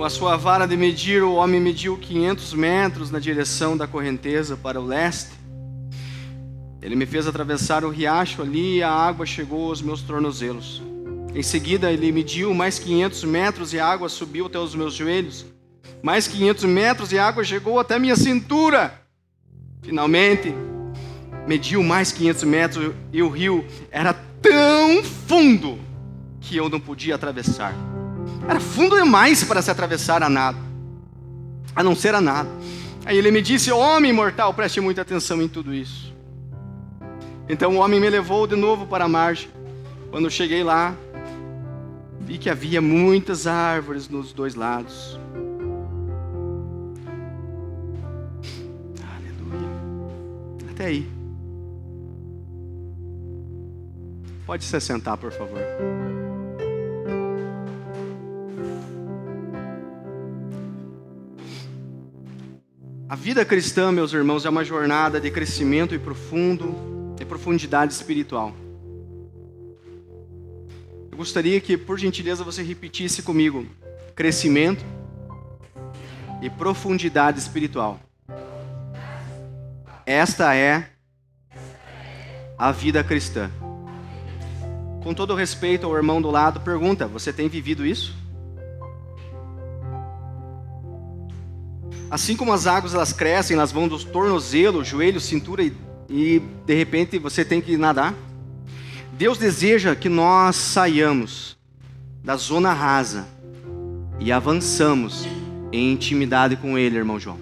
Com a sua vara de medir, o homem mediu 500 metros na direção da correnteza para o leste. Ele me fez atravessar o riacho ali e a água chegou aos meus tornozelos. Em seguida, ele mediu mais 500 metros e a água subiu até os meus joelhos. Mais 500 metros e a água chegou até minha cintura. Finalmente, mediu mais 500 metros e o rio era tão fundo que eu não podia atravessar. Era fundo demais para se atravessar a nado, a não ser a nado. Aí ele me disse: homem mortal, preste muita atenção em tudo isso. Então o homem me levou de novo para a margem. Quando cheguei lá, vi que havia muitas árvores nos dois lados. Aleluia. Até aí. Pode se sentar, por favor. A vida cristã, meus irmãos, é uma jornada de crescimento e profundidade espiritual. Eu gostaria que, por gentileza, você repetisse comigo: crescimento e profundidade espiritual. Esta é a vida cristã. Com todo respeito ao irmão do lado, pergunta: você tem vivido isso? Assim como as águas elas crescem, elas vão dos tornozelos, joelho, cintura e de repente você tem que nadar. Deus deseja que nós saiamos da zona rasa e avançamos em intimidade com Ele, irmão João.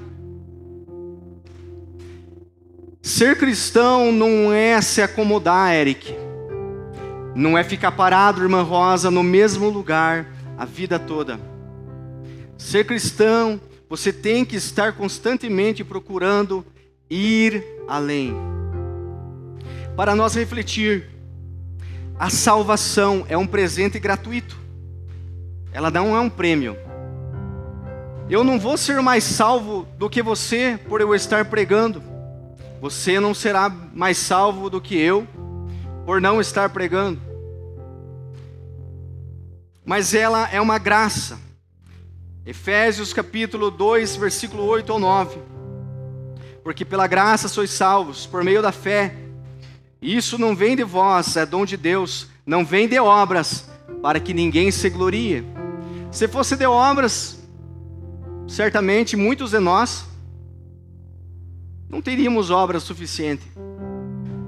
Ser cristão não é se acomodar, Eric. Não é ficar parado, irmã Rosa, no mesmo lugar a vida toda. Ser cristão, você tem que estar constantemente procurando ir além. Para nós refletir, a salvação é um presente gratuito. Ela não é um prêmio. Eu não vou ser mais salvo do que você por eu estar pregando. Você não será mais salvo do que eu por não estar pregando. Mas ela é uma graça. Efésios capítulo 2, versículo 8 ao 9. Porque pela graça sois salvos, por meio da fé. Isso não vem de vós, é dom de Deus. Não vem de obras, para que ninguém se glorie. Se fosse de obras, certamente muitos de nós não teríamos obras suficientes.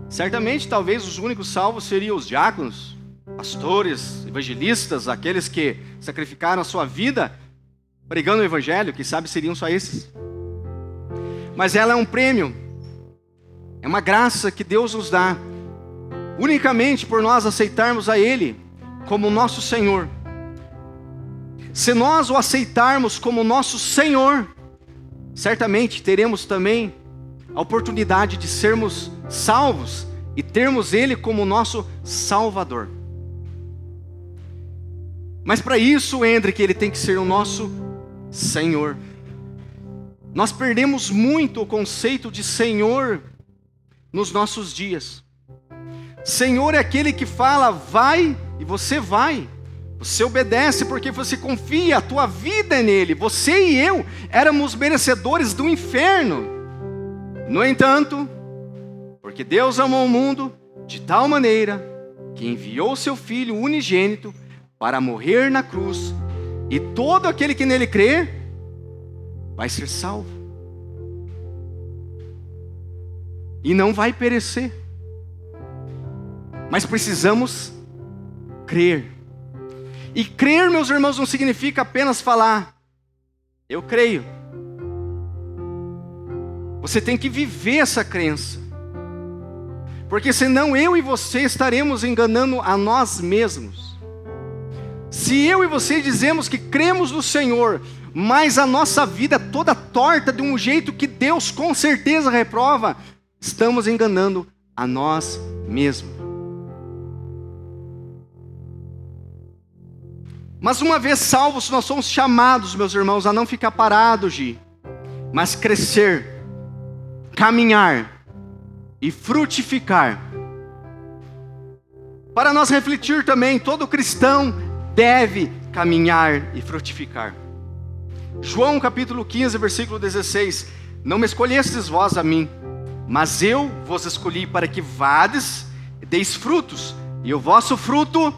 Certamente, talvez os únicos salvos seriam os diáconos, pastores, evangelistas, aqueles que sacrificaram a sua vida pregando o evangelho, que sabe seriam só esses. Mas ela é um prêmio, é uma graça que Deus nos dá, unicamente por nós aceitarmos a Ele como nosso Senhor. Se nós o aceitarmos como nosso Senhor, certamente teremos também a oportunidade de sermos salvos e termos Ele como nosso Salvador. Mas para isso, Hendrick, Ele tem que ser o nosso Senhor. Nós perdemos muito o conceito de Senhor nos nossos dias. Senhor é aquele que fala, vai, e você vai. Você obedece porque você confia, a tua vida é nele. Você e eu éramos merecedores do inferno. No entanto, porque Deus amou o mundo de tal maneira que enviou seu Filho unigênito para morrer na cruz, e todo aquele que nele crê vai ser salvo e não vai perecer. Mas precisamos crer. E crer, meus irmãos, não significa apenas falar, eu creio. Você tem que viver essa crença. Porque senão eu e você estaremos enganando a nós mesmos. Se eu e você dizemos que cremos no Senhor, mas a nossa vida é toda torta de um jeito que Deus com certeza reprova, estamos enganando a nós mesmos. Mas uma vez salvos, nós somos chamados, meus irmãos, a não ficar parados, mas crescer, caminhar e frutificar. Para nós refletir também, todo cristão deve caminhar e frutificar. João capítulo 15, versículo 16. Não me escolhestes vós a mim, mas eu vos escolhi para que vades e deis frutos, e o vosso fruto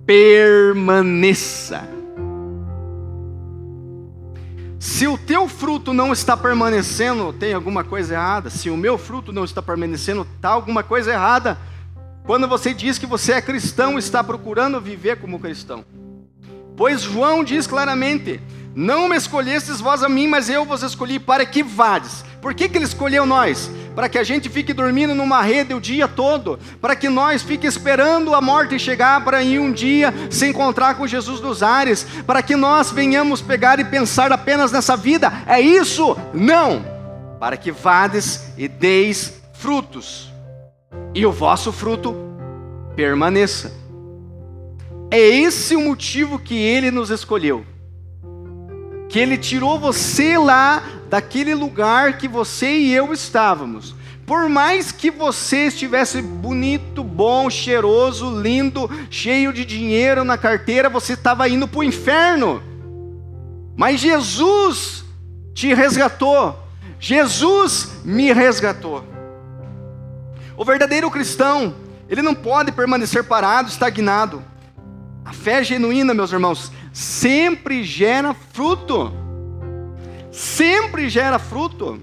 permaneça. Se o teu fruto não está permanecendo, tem alguma coisa errada. Se o meu fruto não está permanecendo, está alguma coisa errada. Quando você diz que você é cristão, está procurando viver como cristão. Pois João diz claramente: não me escolhestes vós a mim, mas eu vos escolhi para que vades. Por que ele escolheu nós? Para que a gente fique dormindo numa rede o dia todo, para que nós fique esperando a morte chegar para ir um dia se encontrar com Jesus nos ares, para que nós venhamos pegar e pensar apenas nessa vida. É isso? Não! Para que vades e deis frutos, e o vosso fruto permaneça. É esse o motivo que ele nos escolheu. Que ele tirou você lá daquele lugar que você e eu estávamos. Por mais que você estivesse bonito, bom, cheiroso, lindo, cheio de dinheiro na carteira, você estava indo para o inferno. Mas Jesus te resgatou. Jesus me resgatou. O verdadeiro cristão, ele não pode permanecer parado, estagnado. A fé genuína, meus irmãos, sempre gera fruto. Sempre gera fruto.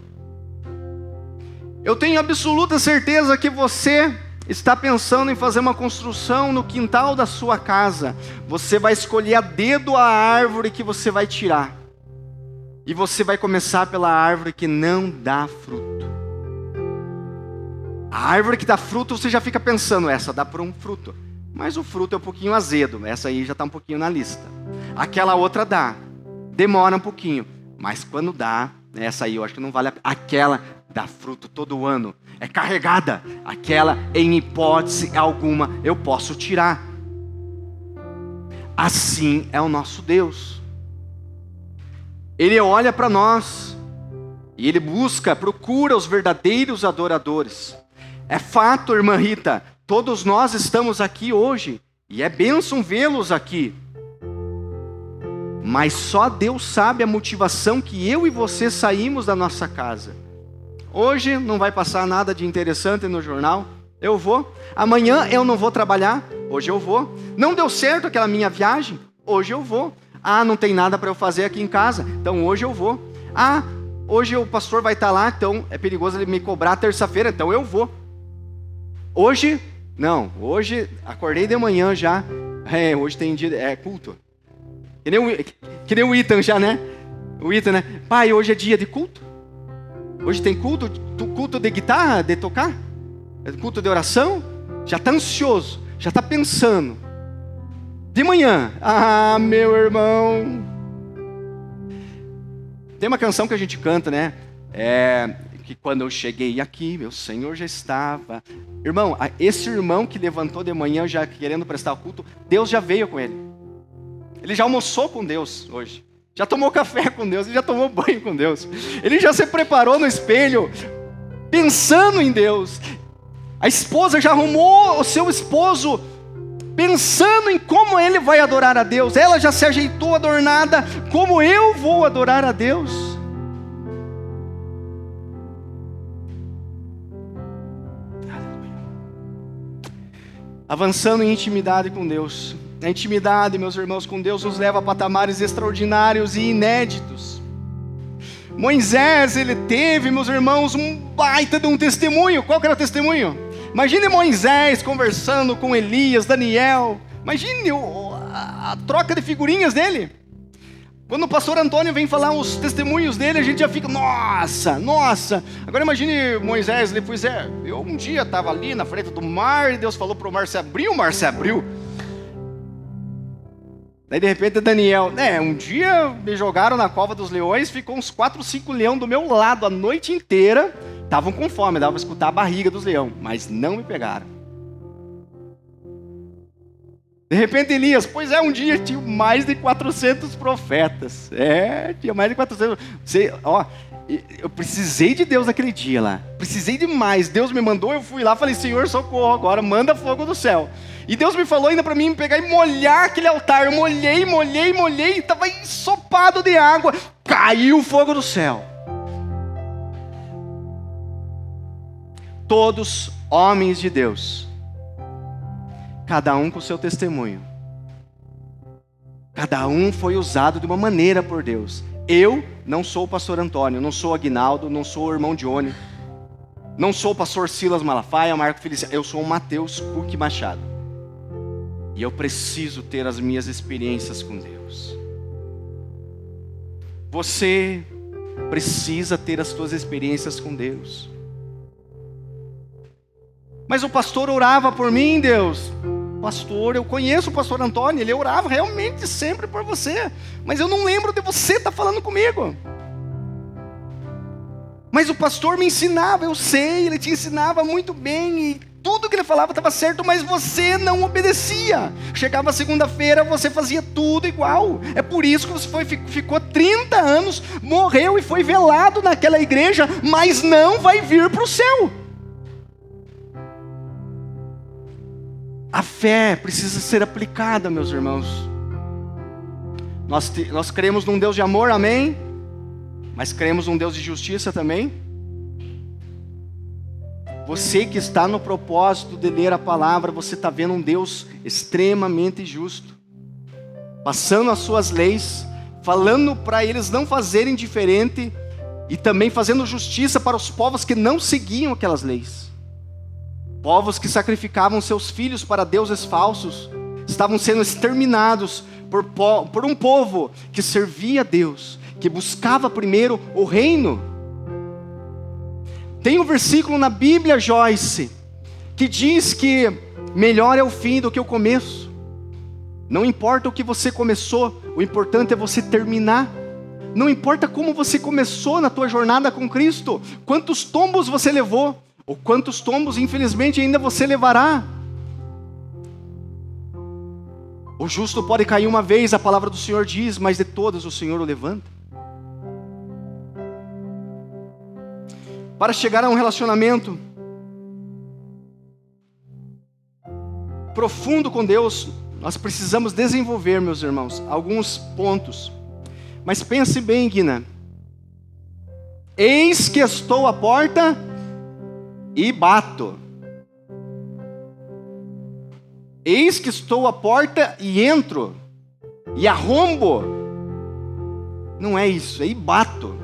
Eu tenho absoluta certeza que você está pensando em fazer uma construção no quintal da sua casa. Você vai escolher a dedo a árvore que você vai tirar. E você vai começar pela árvore que não dá fruto. A árvore que dá fruto, você já fica pensando, essa dá para um fruto. Mas o fruto é um pouquinho azedo, essa aí já está um pouquinho na lista. Aquela outra dá, demora um pouquinho, mas quando dá, essa aí eu acho que não vale a pena. Aquela dá fruto todo ano, é carregada. Aquela, em hipótese alguma, eu posso tirar. Assim é o nosso Deus. Ele olha para nós e ele procura os verdadeiros adoradores. É fato, irmã Rita, todos nós estamos aqui hoje, e é bênção vê-los aqui. Mas só Deus sabe a motivação que eu e você saímos da nossa casa. Hoje não vai passar nada de interessante no jornal, eu vou. Amanhã eu não vou trabalhar, hoje eu vou. Não deu certo aquela minha viagem, hoje eu vou. Ah, não tem nada para eu fazer aqui em casa, então hoje eu vou. Ah, hoje o pastor vai estar lá, então é perigoso ele me cobrar terça-feira, então eu vou. Hoje, não, hoje acordei de manhã já, hoje tem dia, culto. Que nem o Ethan já, né? O Ethan, né? Pai, hoje é dia de culto? Hoje tem culto? Culto de guitarra, de tocar? Culto de oração? Já está ansioso, já está pensando. De manhã, meu irmão. Tem uma canção que a gente canta, né? Que quando eu cheguei aqui, meu Senhor já estava. Irmão, esse irmão que levantou de manhã já querendo prestar o culto, Deus já veio com ele. Ele já almoçou com Deus hoje. Já tomou café com Deus, ele já tomou banho com Deus. Ele já se preparou no espelho, pensando em Deus. A esposa já arrumou o seu esposo, pensando em como ele vai adorar a Deus. Ela já se ajeitou adornada, como eu vou adorar a Deus. Avançando em intimidade com Deus. A intimidade, meus irmãos, com Deus nos leva a patamares extraordinários e inéditos. Moisés, ele teve, meus irmãos, um baita de um testemunho. Qual que era o testemunho? Imagine Moisés conversando com Elias, Daniel. Imagine a troca de figurinhas dele. Quando o pastor Antônio vem falar os testemunhos dele, a gente já fica, nossa. Agora imagine Moisés, eu um dia estava ali na frente do mar e Deus falou para o mar se abrir, o mar se abriu. Daí de repente Daniel, um dia me jogaram na cova dos leões, ficou uns 4 ou 5 leões do meu lado a noite inteira, estavam com fome, dava para escutar a barriga dos leões, mas não me pegaram. De repente Elias, um dia tinha mais de 400 profetas. Tinha mais de 400. Eu precisei de Deus naquele dia lá. Precisei demais. Deus me mandou, eu fui lá, falei, Senhor, socorro, agora manda fogo do céu. E Deus me falou ainda para mim pegar e molhar aquele altar. Eu molhei, estava ensopado de água. caiu fogo do céu. Todos homens de Deus, cada um com seu testemunho. Cada um foi usado de uma maneira por Deus. Eu não sou o pastor Antônio, não sou o Aguinaldo, não sou o irmão Johnny, não sou o pastor Silas Malafaia, Marco Feliciano. Eu sou o Mateus Cook Machado. E eu preciso ter as minhas experiências com Deus. Você precisa ter as suas experiências com Deus. Mas o pastor orava por mim, Deus. Pastor, eu conheço o pastor Antônio, ele orava realmente sempre por você. Mas eu não lembro de você estar falando comigo. Mas o pastor me ensinava, eu sei, ele te ensinava muito bem. E tudo que ele falava estava certo, mas você não obedecia. Chegava segunda-feira, você fazia tudo igual. É por isso que você ficou 30 anos, morreu e foi velado naquela igreja, mas não vai vir para o céu. A fé precisa ser aplicada, meus irmãos. Nós cremos num Deus de amor, amém? Mas cremos num Deus de justiça também. Você que está no propósito de ler a palavra, você está vendo um Deus extremamente justo, passando as suas leis, falando para eles não fazerem diferente, e também fazendo justiça para os povos que não seguiam aquelas leis. Povos que sacrificavam seus filhos para deuses falsos, estavam sendo exterminados por um povo que servia a Deus, que buscava primeiro o reino. Tem um versículo na Bíblia, Joyce, que diz que melhor é o fim do que o começo. Não importa o que você começou, o importante é você terminar. Não importa como você começou na tua jornada com Cristo, quantos tombos você levou, ou quantos tombos, infelizmente, ainda você levará. O justo pode cair uma vez, a palavra do Senhor diz, mas de todas o Senhor o levanta. Para chegar a um relacionamento profundo com Deus, nós precisamos desenvolver, meus irmãos, alguns pontos. Mas pense bem, Guina. Eis que estou à porta e bato. Eis que estou à porta e entro, e arrombo. Não é isso, é e bato.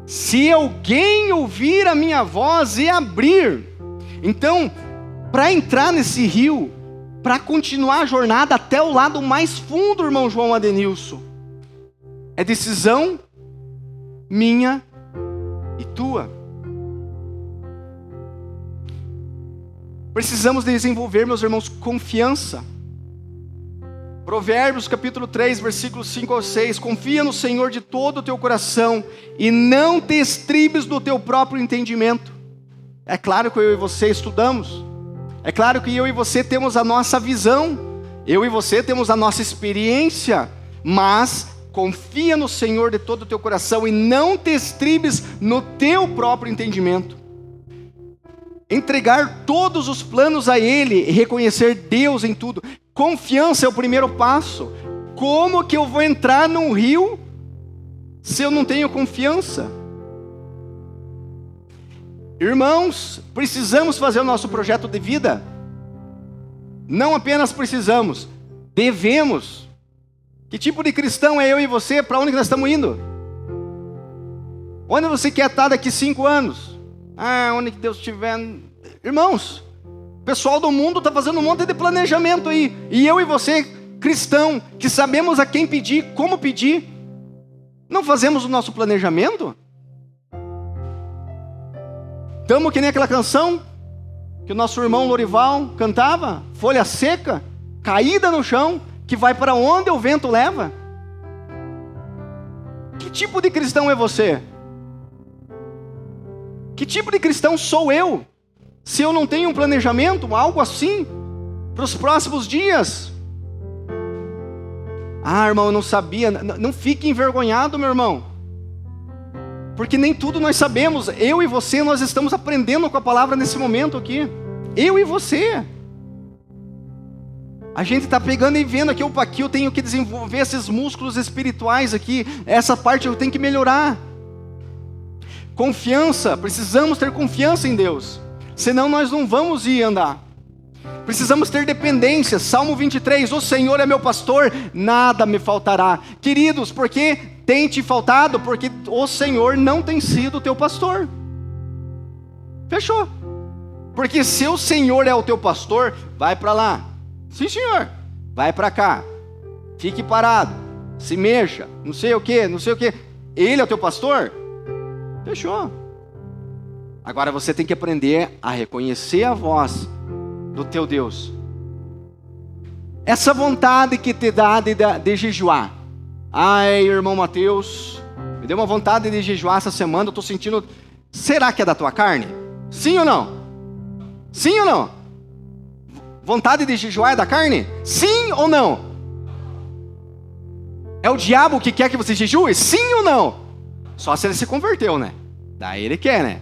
Se alguém ouvir a minha voz e abrir. Então, para entrar nesse rio, para continuar a jornada até o lado mais fundo, irmão João Adenilson, é decisão minha e tua. Precisamos desenvolver, meus irmãos, confiança. Provérbios capítulo 3, versículos 5 ao 6. Confia no Senhor de todo o teu coração e não te estribes do teu próprio entendimento. É claro que eu e você estudamos. É claro que eu e você temos a nossa visão. Eu e você temos a nossa experiência. Mas confia no Senhor de todo o teu coração e não te estribes no teu próprio entendimento. Entregar todos os planos a Ele e reconhecer Deus em tudo. Confiança é o primeiro passo. Como que eu vou entrar num rio se eu não tenho confiança? Irmãos, precisamos fazer o nosso projeto de vida. Não apenas precisamos, devemos. Que tipo de cristão é eu e você? Para onde que nós estamos indo? Onde você quer estar daqui 5 anos? Onde que Deus estiver. Irmãos, o pessoal do mundo está fazendo um monte de planejamento aí. E eu e você, cristão, que sabemos a quem pedir, como pedir, não fazemos o nosso planejamento? Estamos que nem aquela canção que o nosso irmão Lorival cantava, folha seca, caída no chão, que vai para onde o vento leva. Que tipo de cristão é você? Que tipo de cristão sou eu? Se eu não tenho um planejamento, algo assim, para os próximos dias. Irmão, eu não sabia. Não fique envergonhado, meu irmão. Porque nem tudo nós sabemos. Eu e você, nós estamos aprendendo com a palavra nesse momento aqui. Eu e você. A gente está pegando e vendo aqui, opa, aqui eu tenho que desenvolver esses músculos espirituais aqui, essa parte eu tenho que melhorar. Confiança, precisamos ter confiança em Deus, senão nós não vamos ir andar. Precisamos ter dependência. Salmo 23, o Senhor é meu pastor, nada me faltará. Queridos, porque tem te faltado? Porque o Senhor não tem sido o teu pastor. Fechou. Porque se o Senhor é o teu pastor, vai para lá. Sim, senhor. Vai para cá. Fique parado. Se mexa. Não sei o que, não sei o que. Ele é o teu pastor? Fechou. Agora você tem que aprender a reconhecer a voz do teu Deus. Essa vontade que te dá de jejuar. Ai, irmão Mateus, me deu uma vontade de jejuar essa semana, eu estou sentindo... Será que é da tua carne? Sim ou não? Sim ou não? Vontade de jejuar é da carne? Sim ou não? É o diabo que quer que você jejue? Sim ou não? Só se ele se converteu, né? Daí ele quer, né?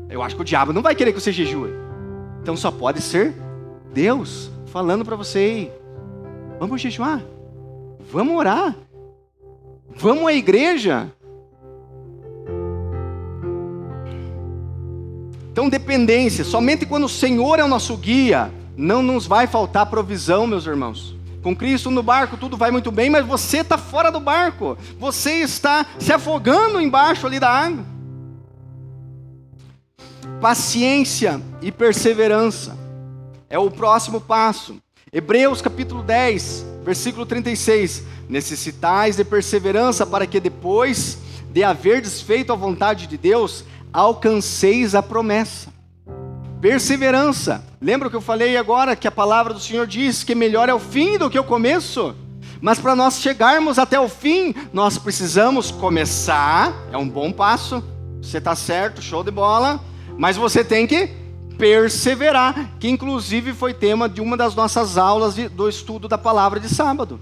Eu acho que o diabo não vai querer que você jejue. Então só pode ser Deus falando para você: vamos jejuar, vamos orar, vamos à igreja. Então dependência, somente quando o Senhor é o nosso guia, não nos vai faltar provisão, meus irmãos. Com Cristo no barco tudo vai muito bem, mas você está fora do barco, você está se afogando embaixo ali da água. Paciência e perseverança é o próximo passo. Hebreus capítulo 10, versículo 36. Necessitais de perseverança para que depois de haver desfeito a vontade de Deus, alcanceis a promessa. Perseverança. Lembra o que eu falei agora? Que a palavra do Senhor diz que melhor é o fim do que o começo. Mas para nós chegarmos até o fim, nós precisamos começar. É um bom passo. Você está certo, show de bola. Mas você tem que perseverar, que inclusive foi tema de uma das nossas aulas do estudo da palavra de sábado.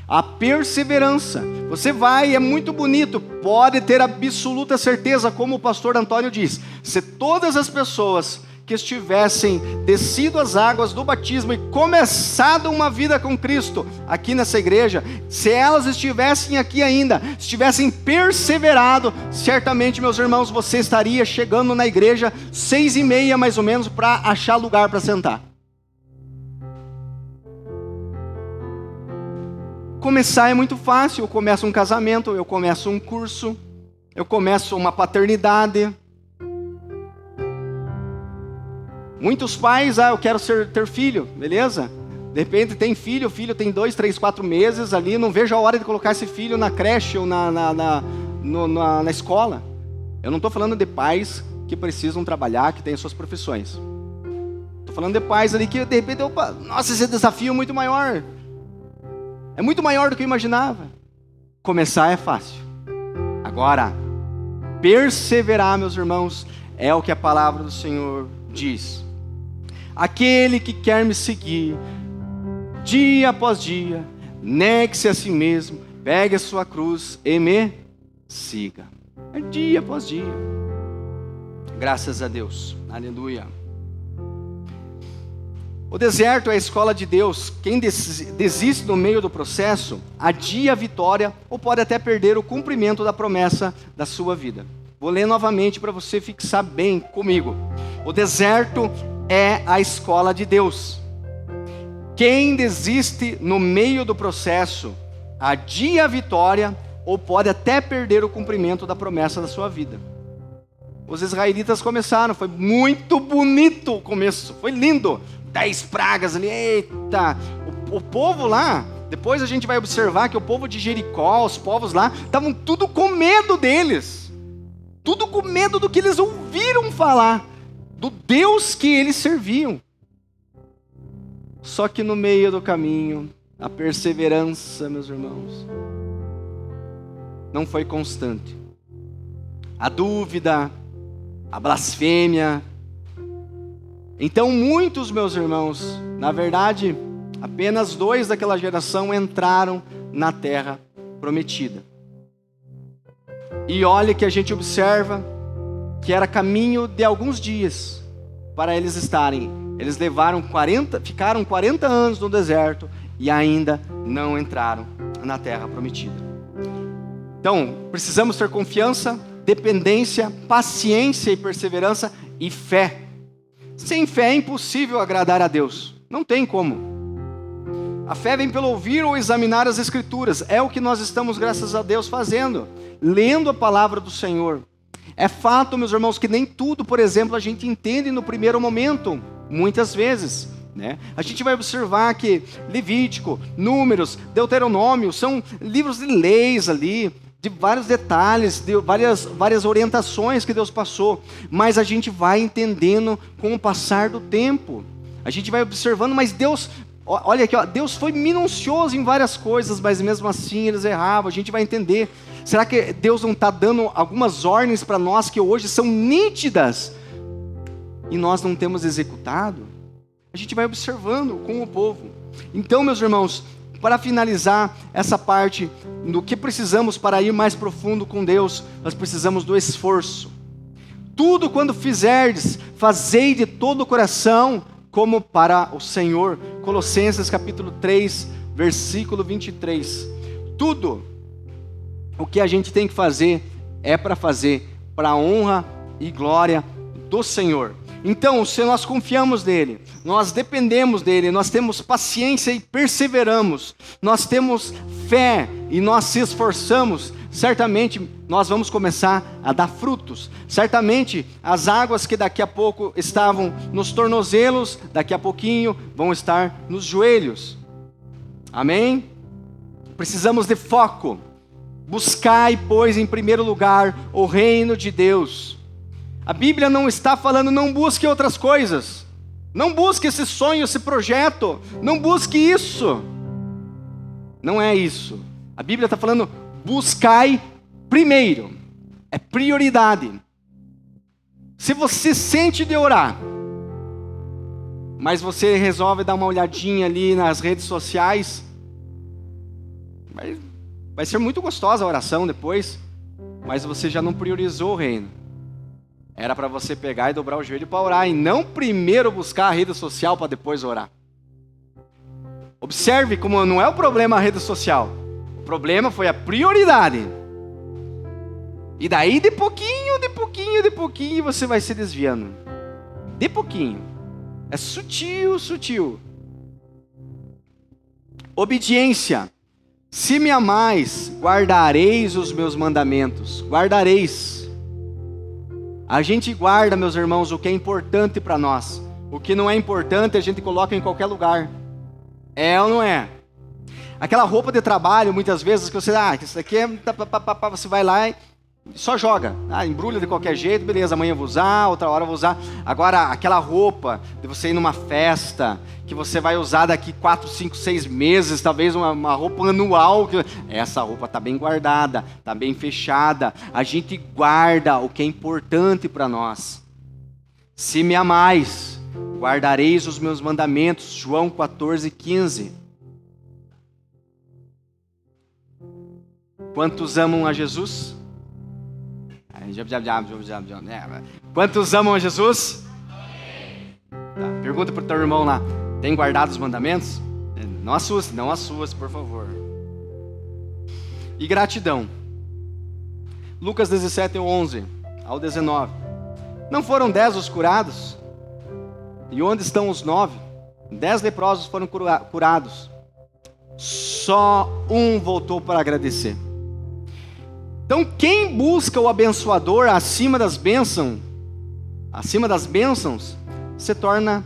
A perseverança. Você vai, é muito bonito, pode ter absoluta certeza, como o pastor Antônio diz, se todas as pessoas que estivessem descido as águas do batismo e começado uma vida com Cristo aqui nessa igreja, se elas estivessem aqui ainda, estivessem perseverado, certamente, meus irmãos, você estaria chegando na igreja 6:30 mais ou menos para achar lugar para sentar. Começar é muito fácil. Eu começo um casamento, eu começo um curso, eu começo uma paternidade. Muitos pais, eu quero ter filho, beleza? De repente tem filho, o filho tem 2, 3, 4 meses ali, não vejo a hora de colocar esse filho na creche ou na escola. Eu não estou falando de pais que precisam trabalhar, que têm suas profissões. Estou falando de pais ali que de repente, opa, nossa, esse desafio é muito maior. É muito maior do que eu imaginava. Começar é fácil. Agora, perseverar, meus irmãos, é o que a palavra do Senhor diz. Aquele que quer me seguir, dia após dia, negue-se a si mesmo, pegue a sua cruz e me siga. É dia após dia. Graças a Deus. Aleluia. O deserto é a escola de Deus. Quem desiste no meio do processo, adia a vitória ou pode até perder o cumprimento da promessa da sua vida. Vou ler novamente para você fixar bem comigo. O deserto é a escola de Deus. Quem desiste no meio do processo, adia a vitória ou pode até perder o cumprimento da promessa da sua vida. Os israelitas começaram, foi muito bonito o começo, foi lindo. 10 pragas ali, eita. O povo lá, depois a gente vai observar que o povo de Jericó, os povos lá, estavam tudo com medo deles. Tudo com medo do que eles ouviram falar, do Deus que eles serviam. Só que no meio do caminho, a perseverança, meus irmãos, não foi constante. A dúvida, a blasfêmia. Então muitos, meus irmãos, na verdade, apenas 2 daquela geração entraram na terra prometida. E olha que a gente observa que era caminho de alguns dias para eles estarem Eles ficaram 40 anos no deserto e ainda não entraram na terra prometida. Então, precisamos ter confiança, dependência, paciência e perseverança e fé. Sem fé é impossível agradar a Deus. Não tem como. A fé vem pelo ouvir ou examinar as Escrituras. É o que nós estamos, graças a Deus, fazendo. Lendo a palavra do Senhor. É fato, meus irmãos, que nem tudo, por exemplo, a gente entende no primeiro momento. Muitas vezes, né? A gente vai observar que Levítico, Números, Deuteronômio são livros de leis ali, de vários detalhes, de várias orientações que Deus passou. Mas a gente vai entendendo com o passar do tempo. A gente vai observando, mas Deus... Olha aqui, ó, Deus foi minucioso em várias coisas, mas mesmo assim eles erravam. A gente vai entender. Será que Deus não está dando algumas ordens para nós que hoje são nítidas e nós não temos executado? A gente vai observando com o povo. Então, meus irmãos, para finalizar essa parte do que precisamos para ir mais profundo com Deus, nós precisamos do esforço. Tudo quando fizerdes, fazei de todo o coração, como para o Senhor. Colossenses capítulo 3, versículo 23. Tudo o que a gente tem que fazer é para fazer para a honra e glória do Senhor. Então, se nós confiamos nele, nós dependemos dele, nós temos paciência e perseveramos, nós temos fé e nós se esforçamos, certamente nós vamos começar a dar frutos. Certamente as águas que daqui a pouco estavam nos tornozelos, daqui a pouquinho vão estar nos joelhos. Amém? Precisamos de foco. Buscai, pois, em primeiro lugar o reino de Deus. A Bíblia não está falando não busque outras coisas. Não busque esse sonho, esse projeto. Não busque isso. Não é isso. A Bíblia está falando buscai primeiro. É prioridade. Se você sente de orar, mas você resolve dar uma olhadinha ali nas redes sociais, vai ser muito gostosa a oração depois, mas você já não priorizou o reino. Era para você pegar e dobrar o joelho para orar, e não primeiro buscar a rede social para depois orar. Observe como não é o problema a rede social. O problema foi a prioridade. E daí de pouquinho você vai se desviando. De pouquinho. É sutil, sutil. Obediência. Se me amais, guardareis os meus mandamentos. Guardareis. A gente guarda, meus irmãos, o que é importante para nós. O que não é importante a gente coloca em qualquer lugar. É ou não é? Aquela roupa de trabalho, muitas vezes, que você, isso aqui é... Você vai lá e só joga. Embrulha de qualquer jeito, beleza, amanhã eu vou usar, outra hora eu vou usar. Agora, aquela roupa de você ir numa festa, que você vai usar daqui 4, 5, 6 meses, talvez uma roupa anual. Essa roupa está bem guardada, está bem fechada. A gente guarda o que é importante para nós. Se me amais, guardareis os meus mandamentos. João 14, 15. Quantos amam a Jesus? Quantos amam a Jesus? Tá, pergunta para o teu irmão lá. Tem guardado os mandamentos? Não assuste, por favor. E gratidão. Lucas 17, 11 ao 19. Não foram 10 os curados? E onde estão os 9? 10 leprosos foram curados. Só um voltou para agradecer. Então, quem busca o abençoador acima das bênçãos, se torna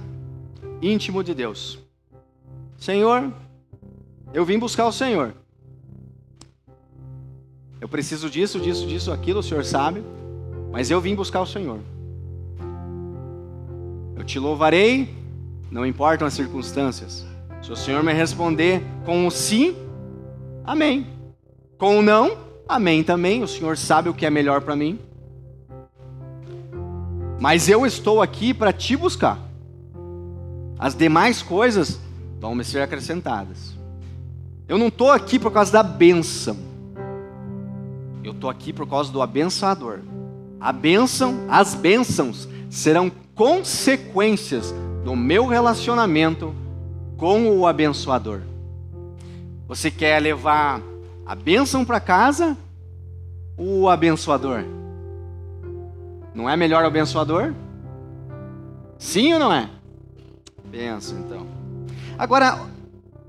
íntimo de Deus. Senhor, eu vim buscar o Senhor. Eu preciso disso, aquilo, o Senhor sabe, mas eu vim buscar o Senhor. Eu te louvarei, não importam as circunstâncias. Se o Senhor me responder com um sim, amém. Com um não, amém também, o Senhor sabe o que é melhor para mim. Mas eu estou aqui para te buscar. As demais coisas vão me ser acrescentadas. Eu não estou aqui por causa da bênção. Eu estou aqui por causa do abençoador. As bênçãos serão consequências do meu relacionamento com o abençoador. Você quer levar a bênção para casa ou o abençoador? Não é melhor o abençoador? Sim ou não é? Pensa então. Agora,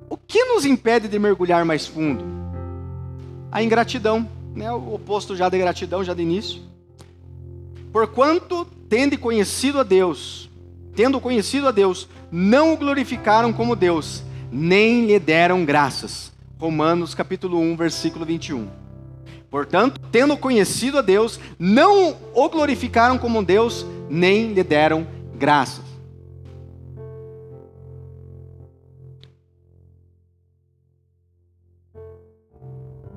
o que nos impede de mergulhar mais fundo? A ingratidão, né? O oposto já da gratidão, já de início. Porquanto, tendo conhecido a Deus, não o glorificaram como Deus, nem lhe deram graças. Romanos capítulo 1, versículo 21. Portanto, tendo conhecido a Deus, não o glorificaram como Deus, nem lhe deram graças.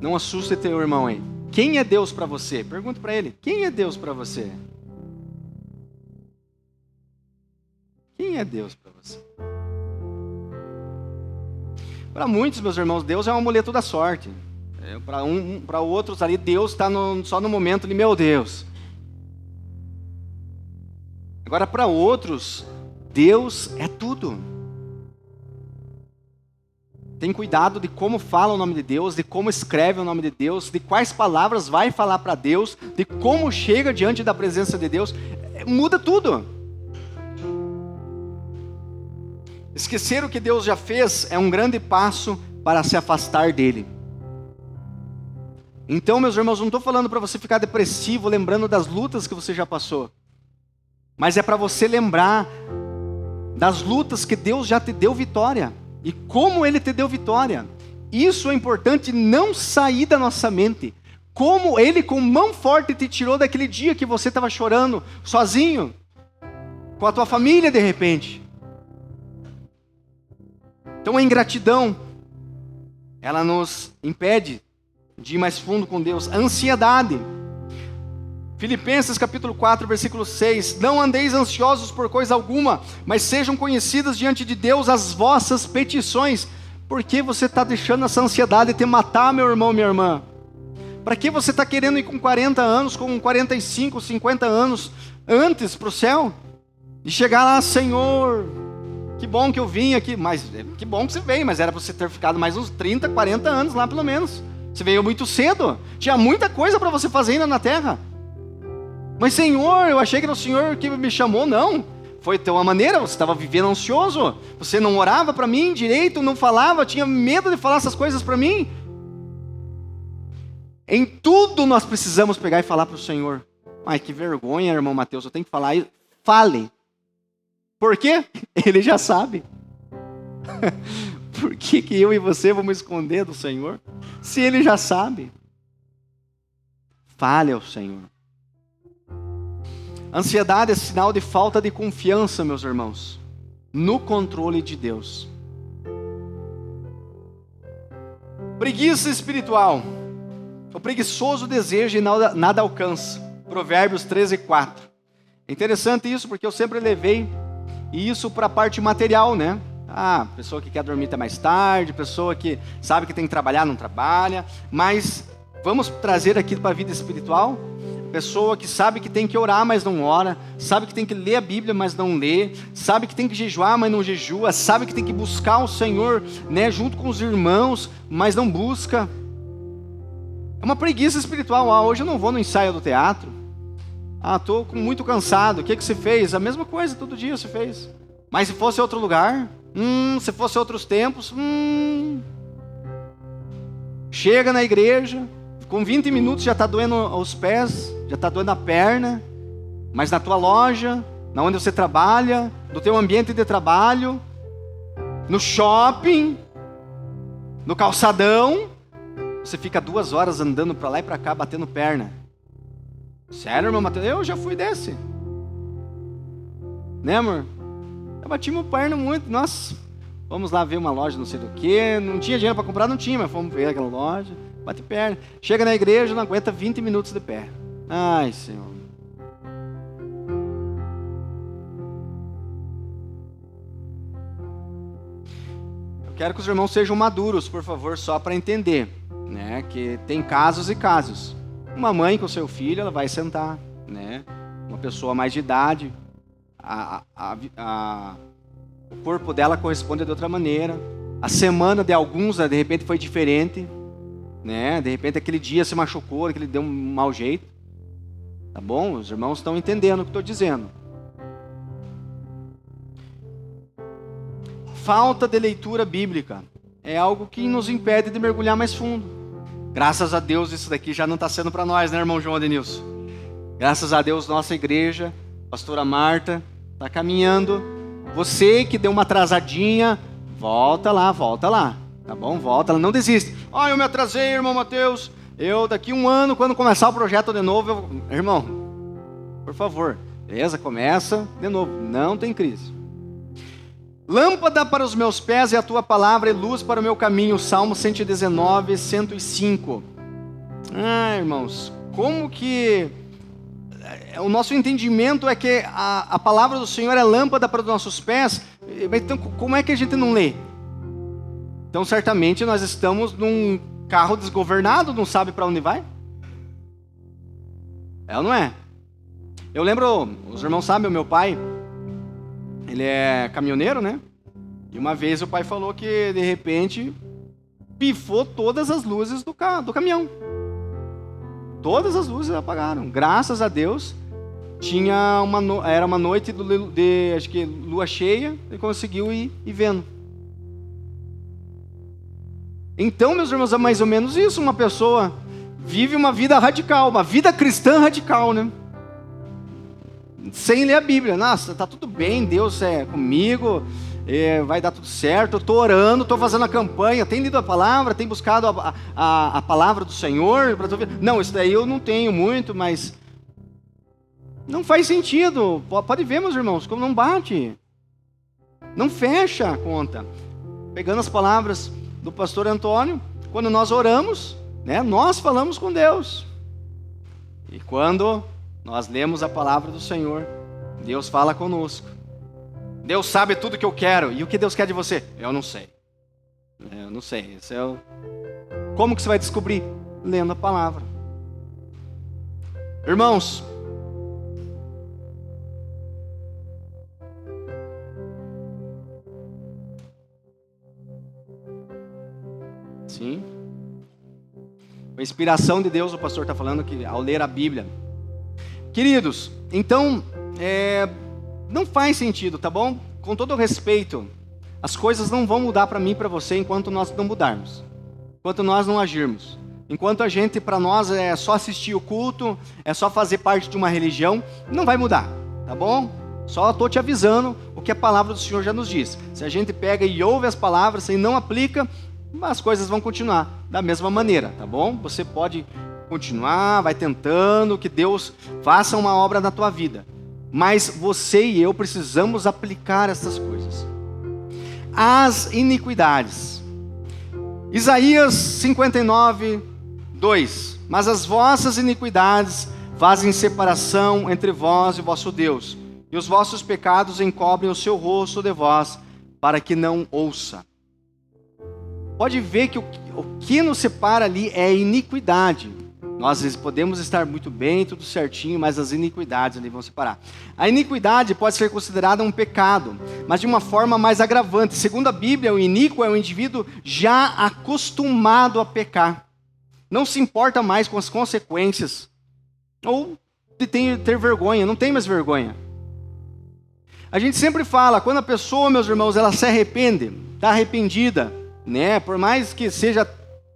Não assuste teu irmão aí. Quem é Deus para você? Pergunta para ele. Quem é Deus para você? Quem é Deus para você? Para muitos, meus irmãos, Deus é um amuleto da sorte. Para outros ali, Deus está só no momento ali, meu Deus. Agora, para outros, Deus é tudo. Tem cuidado de como fala o nome de Deus, de como escreve o nome de Deus, de quais palavras vai falar para Deus, de como chega diante da presença de Deus. Muda tudo. Esquecer o que Deus já fez é um grande passo para se afastar dele. Então, meus irmãos, não estou falando para você ficar depressivo, lembrando das lutas que você já passou. Mas é para você lembrar das lutas que Deus já te deu vitória. E como Ele te deu vitória. Isso é importante não sair da nossa mente. Como Ele com mão forte te tirou daquele dia que você estava chorando, sozinho. Com a tua família de repente. Então a ingratidão, ela nos impede de ir mais fundo com Deus. A ansiedade. Filipenses capítulo 4, versículo 6. Não andeis ansiosos por coisa alguma, mas sejam conhecidas diante de Deus as vossas petições. Por que você está deixando essa ansiedade te matar, meu irmão, minha irmã? Para que você está querendo ir com 40 anos, com 45, 50 anos antes para o céu? E chegar lá, Senhor, que bom que eu vim aqui. Mas que bom que você veio, mas era para você ter ficado mais uns 30, 40 anos lá pelo menos. Você veio muito cedo. Tinha muita coisa para você fazer ainda na terra. Mas Senhor, eu achei que era o Senhor que me chamou. Não, foi de uma maneira, você estava vivendo ansioso. Você não orava para mim direito, não falava, tinha medo de falar essas coisas para mim. Em tudo nós precisamos pegar e falar para o Senhor. Ai, que vergonha, irmão Mateus, eu tenho que falar. Fale. Por quê? Ele já sabe. Por que eu e você vamos esconder do Senhor? Se Ele já sabe. Fale ao Senhor. Ansiedade é sinal de falta de confiança, meus irmãos, no controle de Deus. Preguiça espiritual. O preguiçoso deseja e nada alcança. Provérbios 13:4. É interessante isso, porque eu sempre levei isso para a parte material, né? Pessoa que quer dormir até mais tarde, pessoa que sabe que tem que trabalhar, não trabalha. Mas vamos trazer aqui para a vida espiritual. Pessoa que sabe que tem que orar, mas não ora. Sabe que tem que ler a Bíblia, mas não lê. Sabe que tem que jejuar, mas não jejua. Sabe que tem que buscar o Senhor, né, junto com os irmãos, mas não busca. É uma preguiça espiritual. Hoje eu não vou no ensaio do teatro. Estou muito cansado. O que você fez? A mesma coisa, todo dia você fez. Mas se fosse outro lugar? Se fosse outros tempos? Chega na igreja, com 20 minutos já está doendo os pés, já está doendo a perna. Mas na tua loja, na onde você trabalha, no teu ambiente de trabalho, no shopping, no calçadão, você fica 2 horas andando para lá e para cá, batendo perna. Sério, irmão Mateus? Eu já fui desse. Né, amor? Eu bati meu perna muito. Nossa, vamos lá ver uma loja, não sei do que. Não tinha dinheiro para comprar, não tinha, mas fomos ver aquela loja. Bate perna. Chega na igreja, não aguenta 20 minutos de pé. Ai, Senhor. Eu quero que os irmãos sejam maduros, por favor, só para entender, né? Que tem casos e casos. Uma mãe com seu filho, ela vai sentar, né? Uma pessoa mais de idade, o corpo dela corresponde de outra maneira. A semana de alguns, de repente, foi diferente, né? De repente, aquele dia se machucou, aquele deu um mau jeito. Tá bom? Os irmãos estão entendendo o que estou dizendo. Falta de leitura bíblica é algo que nos impede de mergulhar mais fundo. Graças a Deus, isso daqui já não está sendo para nós, né, irmão João Denilson? Graças a Deus, nossa igreja, pastora Marta, está caminhando. Você que deu uma atrasadinha, volta lá, tá bom? Volta lá, não desiste. Eu me atrasei, irmão Mateus. Eu, daqui um ano, quando começar o projeto de novo, irmão, por favor, beleza? Começa de novo, não tem crise. Lâmpada para os meus pés é a tua palavra e luz para o meu caminho. Salmo 119, 105. Irmãos, como que... O nosso entendimento é que a palavra do Senhor é lâmpada para os nossos pés. Então, como é que a gente não lê? Então, certamente, nós estamos num carro desgovernado, não sabe para onde vai? É ou não é? Eu lembro, os irmãos sabem, o meu pai, ele é caminhoneiro, né? E uma vez o pai falou que, de repente, pifou todas as luzes do caminhão. Todas as luzes apagaram. Graças a Deus, era uma noite de acho que lua cheia, ele conseguiu ir vendo. Então, meus irmãos, é mais ou menos isso. Uma pessoa vive uma vida radical, uma vida cristã radical, né? Sem ler a Bíblia. Nossa, tá tudo bem, Deus é comigo, vai dar tudo certo, eu estou orando, estou fazendo a campanha, tem lido a palavra, tem buscado a palavra do Senhor. Não, isso daí eu não tenho muito, mas não faz sentido. Pode ver, meus irmãos, como não bate. Não fecha a conta. Pegando as palavras do pastor Antônio, quando nós oramos, né, nós falamos com Deus. E quando nós lemos a palavra do Senhor, Deus fala conosco. Deus sabe tudo que eu quero. E o que Deus quer de você? Eu não sei. Eu não sei. Como que você vai descobrir? Lendo a palavra. Irmãos, sim, a inspiração de Deus, o pastor está falando que ao ler a Bíblia. Queridos, então, não faz sentido, tá bom? Com todo o respeito, as coisas não vão mudar para mim e para você enquanto nós não mudarmos, enquanto nós não agirmos. Enquanto a gente, para nós, é só assistir o culto, é só fazer parte de uma religião, não vai mudar, tá bom? Só estou te avisando o que a palavra do Senhor já nos diz. Se a gente pega e ouve as palavras e não aplica, as coisas vão continuar da mesma maneira, tá bom? Você pode continuar, vai tentando, que Deus faça uma obra na tua vida. Mas você e eu precisamos aplicar essas coisas. As iniquidades. Isaías 59, 2. Mas as vossas iniquidades fazem separação entre vós e o vosso Deus, e os vossos pecados encobrem o seu rosto de vós, para que não ouça. Pode ver que o que nos separa ali é iniquidade. Nós podemos estar muito bem, tudo certinho, mas as iniquidades ali vão separar. A iniquidade pode ser considerada um pecado, mas de uma forma mais agravante. Segundo a Bíblia, o iníquo é um indivíduo já acostumado a pecar. Não se importa mais com as consequências. Ou de ter vergonha, não tem mais vergonha. A gente sempre fala, quando a pessoa, meus irmãos, ela se arrepende, está arrependida, né? Por mais que seja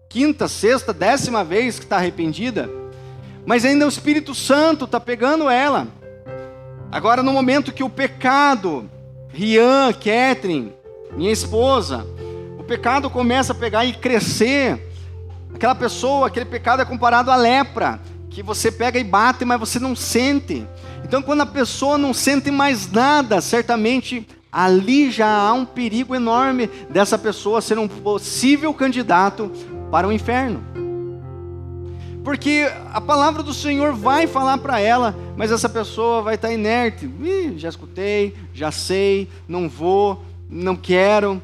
quinta, sexta, 10ª vez que está arrependida, mas ainda o Espírito Santo está pegando ela. Agora, no momento que o pecado, Rian, Catherine, minha esposa, o pecado começa a pegar e crescer, aquela pessoa, aquele pecado é comparado à lepra, que você pega e bate, mas você não sente. Então, quando a pessoa não sente mais nada, certamente ali já há um perigo enorme dessa pessoa ser um possível candidato para o inferno. Porque a palavra do Senhor vai falar para ela, mas essa pessoa vai estar inerte. Já escutei, já sei, não vou, não quero.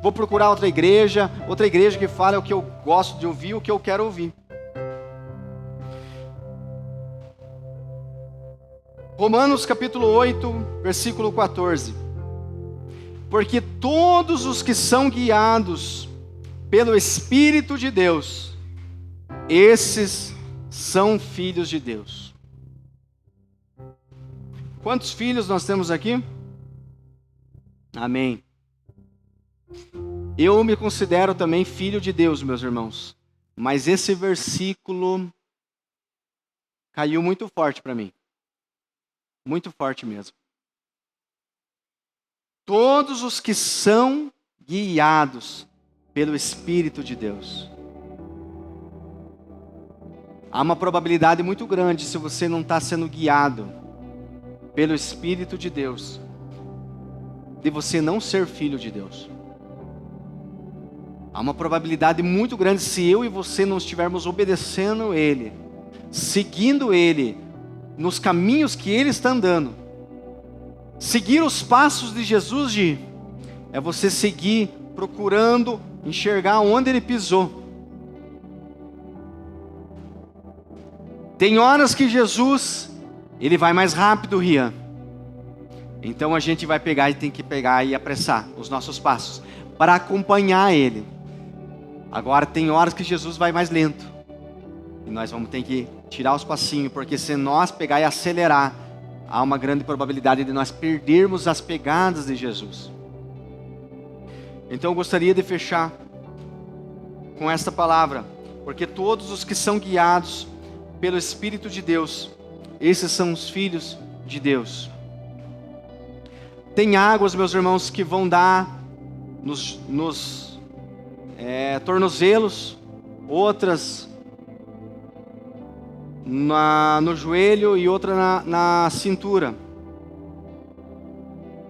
Vou procurar outra igreja que fale o que eu gosto de ouvir, o que eu quero ouvir. Romanos capítulo 8, versículo 14. Porque todos os que são guiados pelo Espírito de Deus, esses são filhos de Deus. Quantos filhos nós temos aqui? Amém. Eu me considero também filho de Deus, meus irmãos. Mas esse versículo caiu muito forte para mim. Muito forte mesmo. Todos os que são guiados pelo Espírito de Deus. Há uma probabilidade muito grande, se você não está sendo guiado pelo Espírito de Deus, de você não ser filho de Deus. Há uma probabilidade muito grande, se eu e você não estivermos obedecendo Ele, seguindo Ele, nos caminhos que Ele está andando. Seguir os passos de Jesus, é você seguir procurando enxergar onde Ele pisou. Tem horas que Jesus, Ele vai mais rápido, Rian. Então a gente vai pegar e tem que pegar e apressar os nossos passos para acompanhar Ele. Agora tem horas que Jesus vai mais lento. E nós vamos ter que tirar os passinhos, porque se nós pegar e acelerar, há uma grande probabilidade de nós perdermos as pegadas de Jesus. Então eu gostaria de fechar com esta palavra, porque todos os que são guiados pelo Espírito de Deus, esses são os filhos de Deus. Tem águas, meus irmãos, que vão dar nos tornozelos, outras no joelho e outra na cintura.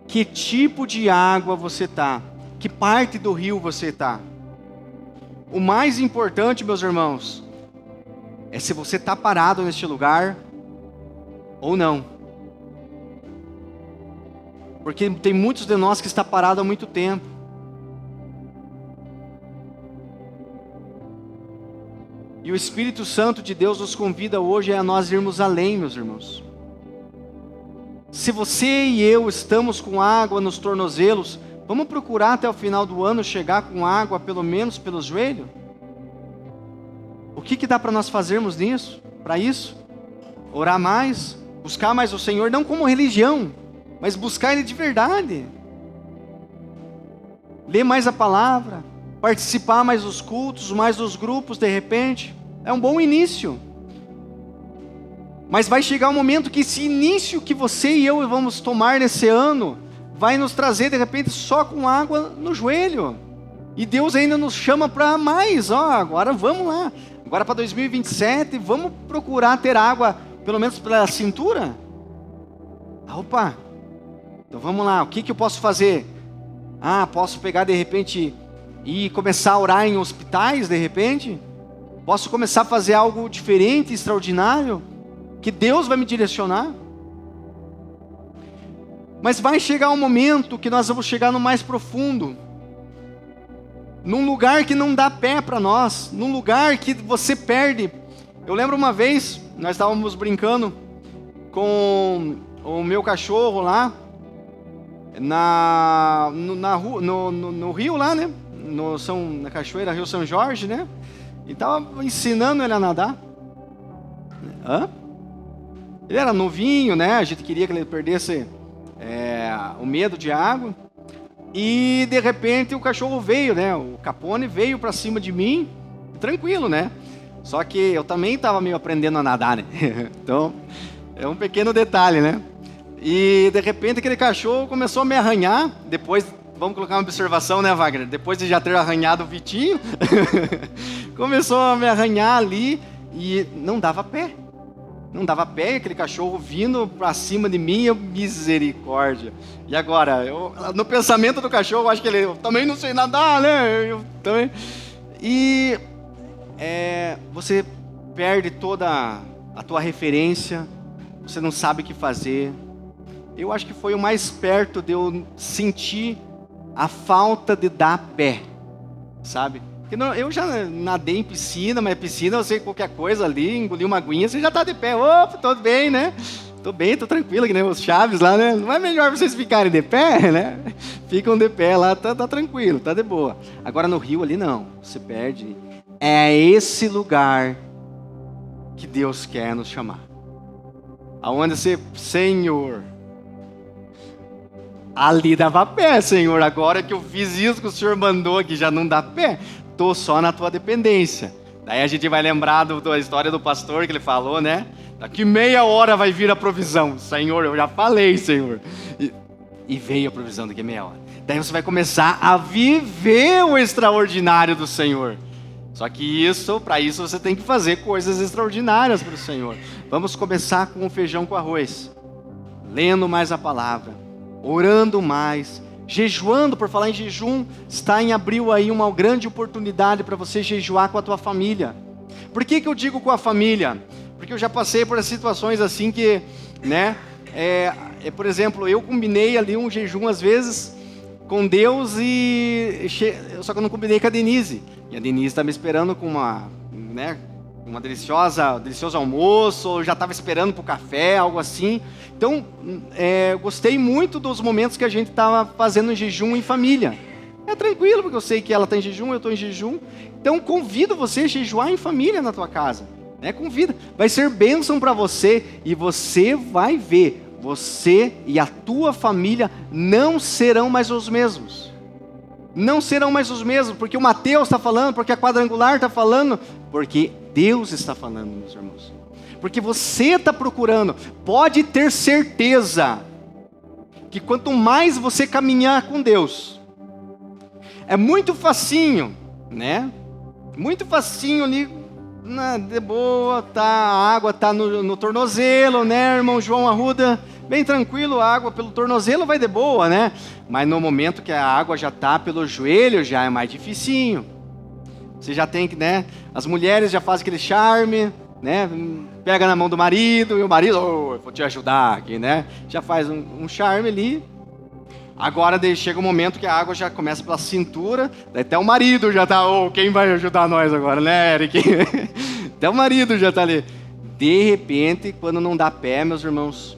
Que tipo de água você está? Que parte do rio você está? O mais importante, meus irmãos, é se você está parado neste lugar ou não. Porque tem muitos de nós que está parado há muito tempo. E o Espírito Santo de Deus nos convida hoje a nós irmos além, meus irmãos. Se você e eu estamos com água nos tornozelos, vamos procurar até o final do ano chegar com água pelo menos pelos joelhos? O que dá para nós fazermos nisso? Para isso? Orar mais, buscar mais o Senhor, não como religião, mas buscar Ele de verdade. Ler mais a palavra, participar mais dos cultos, mais dos grupos, de repente. É um bom início. Mas vai chegar um momento que esse início que você e eu vamos tomar nesse ano, vai nos trazer de repente só com água no joelho. E Deus ainda nos chama para mais. Agora vamos lá. Agora para 2027, vamos procurar ter água pelo menos pela cintura. Opa, então vamos lá. O que eu posso fazer? Posso pegar de repente e começar a orar em hospitais de repente? Posso começar a fazer algo diferente, extraordinário? Que Deus vai me direcionar? Mas vai chegar um momento que nós vamos chegar no mais profundo. Num lugar que não dá pé para nós. Num lugar que você perde. Eu lembro uma vez, nós estávamos brincando com o meu cachorro lá. No rio lá, né? Na cachoeira Rio São Jorge, né? E estava ensinando ele a nadar. Ele era novinho, né? A gente queria que ele perdesse o medo de água. E de repente o cachorro veio, né? O Capone veio para cima de mim, tranquilo, né? Só que eu também estava meio aprendendo a nadar, né? Então, é um pequeno detalhe, né? E de repente aquele cachorro começou a me arranhar. Depois, vamos colocar uma observação, né, Wagner? Depois de já ter arranhado o Vitinho, começou a me arranhar ali e não dava pé. Não dava pé, aquele cachorro vindo pra cima de mim, misericórdia. E agora, no pensamento do cachorro, eu acho que eu também não sei nadar, né? Eu também. E você perde toda a tua referência, você não sabe o que fazer. Eu acho que foi o mais perto de eu sentir a falta de dar pé, sabe? Porque eu já nadei em piscina, mas piscina eu sei qualquer coisa ali, engoli uma aguinha, você já tá de pé. Opa, tô bem, né? Tô bem, tô tranquilo, que nem os Chaves lá, né? Não é melhor vocês ficarem de pé, né? ficam de pé lá, tá tranquilo, tá de boa. Agora no rio ali não, você perde. É esse lugar que Deus quer nos chamar. Aonde você, Senhor, ali dava pé, Senhor, agora que eu fiz isso que o Senhor mandou aqui, já não dá pé, tô só na tua dependência. Daí a gente vai lembrar da história do pastor que ele falou, né? Daqui meia hora vai vir a provisão. Senhor, eu já falei, Senhor. E veio a provisão daqui a meia hora. Daí você vai começar a viver o extraordinário do Senhor. Só que para isso você tem que fazer coisas extraordinárias para o Senhor. Vamos começar com o feijão com arroz. Lendo mais a palavra. Orando mais. Jejuando, por falar em jejum, está em abril aí uma grande oportunidade para você jejuar com a tua família. Por que eu digo com a família? Porque eu já passei por situações assim que, né, por exemplo, eu combinei ali um jejum às vezes com Deus só que eu não combinei com a Denise. E a Denise está me esperando com uma delicioso almoço, já estava esperando para o café, algo assim. Então, gostei muito dos momentos que a gente estava fazendo jejum em família. É tranquilo, porque eu sei que ela está em jejum, eu estou em jejum. Então, convido você a jejuar em família na tua casa. Convida. Vai ser bênção para você e você vai ver. Você e a tua família não serão mais os mesmos. Não serão mais os mesmos, porque o Mateus está falando, porque a Quadrangular está falando, porque Deus está falando, meus irmãos. Porque você está procurando, pode ter certeza, que quanto mais você caminhar com Deus, é muito facinho, né? Muito facinho ali, de boa, a água está no tornozelo, né, irmão João Arruda? Bem tranquilo, a água pelo tornozelo vai de boa, né? Mas no momento que a água já está pelo joelho, já é mais dificinho. Você já tem que, né? As mulheres já fazem aquele charme, né? Pega na mão do marido, e o marido, eu vou te ajudar aqui, né? Já faz um charme ali. Agora chega um momento que a água já começa pela cintura, daí até o marido já está, quem vai ajudar nós agora, né, Eric? Até o marido já está ali. De repente, quando não dá pé, meus irmãos.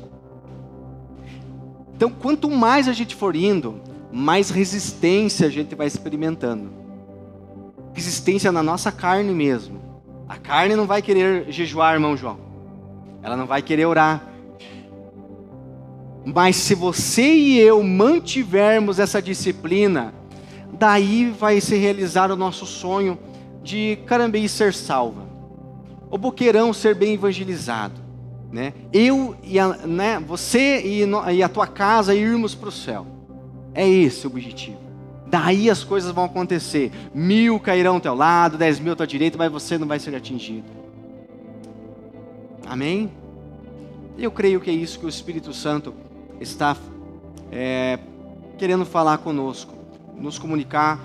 Então, quanto mais a gente for indo, mais resistência a gente vai experimentando. Resistência na nossa carne mesmo. A carne não vai querer jejuar, irmão João. Ela não vai querer orar. Mas se você e eu mantivermos essa disciplina, daí vai se realizar o nosso sonho de Carambeí ser salva. O Boqueirão ser bem evangelizado. Né? Você e a tua casa irmos para o céu. É esse o objetivo. Daí as coisas vão acontecer. 1000 cairão ao teu lado, 10.000 à tua direita, mas você não vai ser atingido. Amém? Eu creio que é isso que o Espírito Santo está querendo falar conosco, nos comunicar.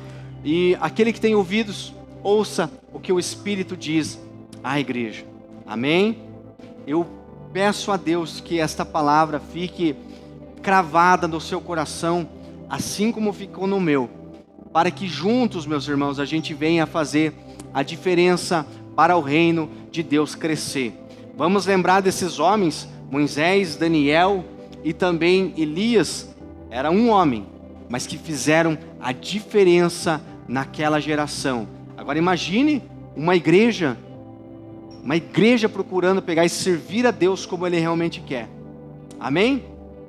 E aquele que tem ouvidos, ouça o que o Espírito diz à igreja. Amém? Eu peço a Deus que esta palavra fique cravada no seu coração, assim como ficou no meu, para que juntos, meus irmãos, a gente venha fazer a diferença para o reino de Deus crescer. Vamos lembrar desses homens, Moisés, Daniel e também Elias, era um homem, mas que fizeram a diferença naquela geração. Agora imagine uma igreja procurando pegar e servir a Deus como Ele realmente quer. Amém?